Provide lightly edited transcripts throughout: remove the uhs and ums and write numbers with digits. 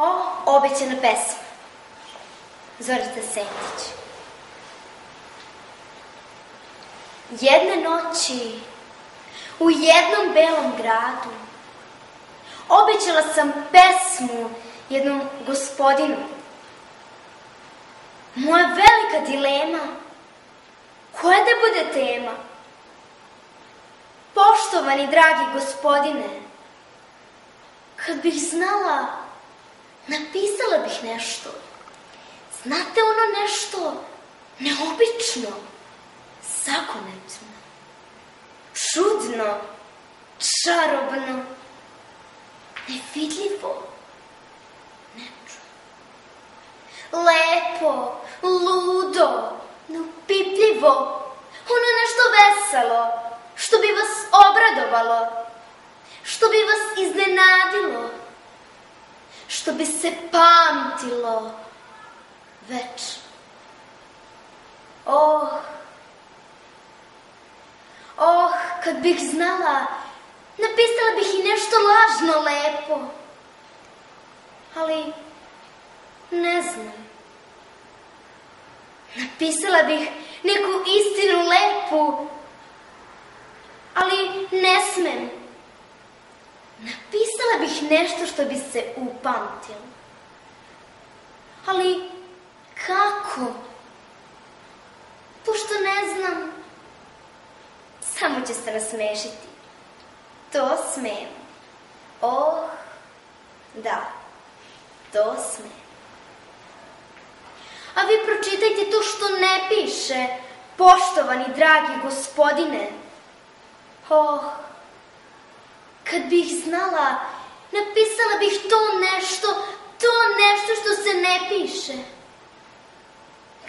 O, obećana pesma. Zorica Sentić. Jedne noći u jednom belom gradu obećala sam pesmu jednom gospodinu. Moja velika dilema, koja da bude tema? Poštovani dragi gospodine, kad bih znala, napisala bih nešto. Znate, ono nešto neobično, zagonetno, čudno, čarobno, nevidljivo, nečudo. Lepo, ludo, neupipljivo, ono nešto veselo, što bi vas obradovalo, što bi vas iznenadilo, što bi se pamtilo večno. Kad bih znala, napisala bih i nešto lažno lepo, ali ne znam. Napisala bih neku istinu lepu, ali ne smem. Napisala bih nešto što bi se upamtilo, ali kako? Pošto ne znam, samo će se nasmešiti. To smem. Da, to smem. A vi pročitajte to što ne piše, poštovani dragi gospodine. Kad bih znala, napisala bih to nešto što se ne piše.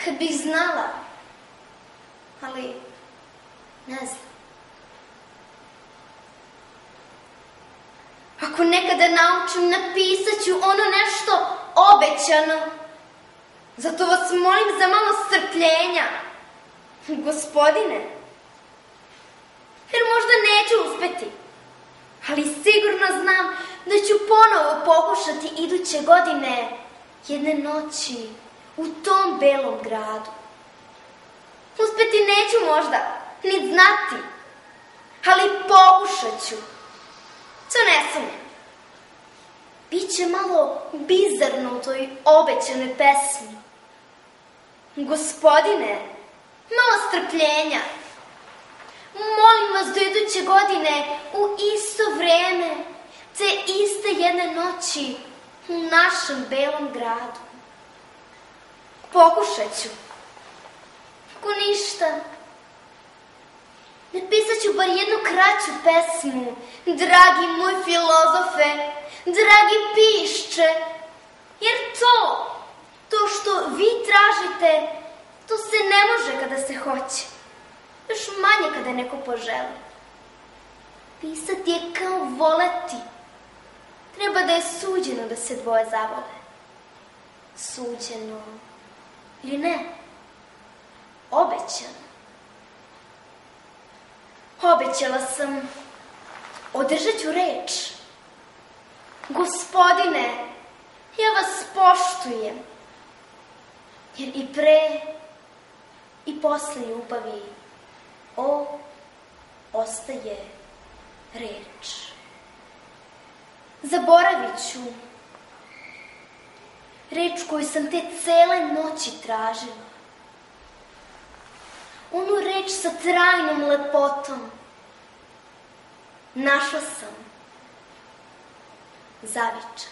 Kad bih znala, ali ne znam. Ako nekada naučim, napisat ću ono nešto obećano. Zato vas molim za malo strpljenja, gospodine. Jer možda neću uspeti, ali sigurno znam da ću ponovo pokušati iduće godine, jedne noći, u tom belom gradu. Uspeti neću možda, ni znati, ali pokušat ću. To ne sumnjam. Biće malo bizarno u toj obećanoj pesmi. Gospodine, malo strpljenja. Molim vas do iduće godine u isto vreme, te iste jedne noći u našem belom gradu. Pokušat ću. Ako ništa, napisat ću bar jednu kraću pesmu, dragi moj filozofe, dragi pišče, jer to što vi tražite, to se ne može kada se hoće, još manje kada neko poželi. Pisati je kao voleti, treba da je suđeno da se dvoje zavole. Suđeno ili ne, obećano. Obećala sam, održat ću reč. Gospodine, ja vas poštujem, jer i pre i posle ljubavi ostaje reč. Zaboravit ću reč koju sam te cele noći tražila. Onu reč sa trajnom lepotom. Našla sam zavičaj.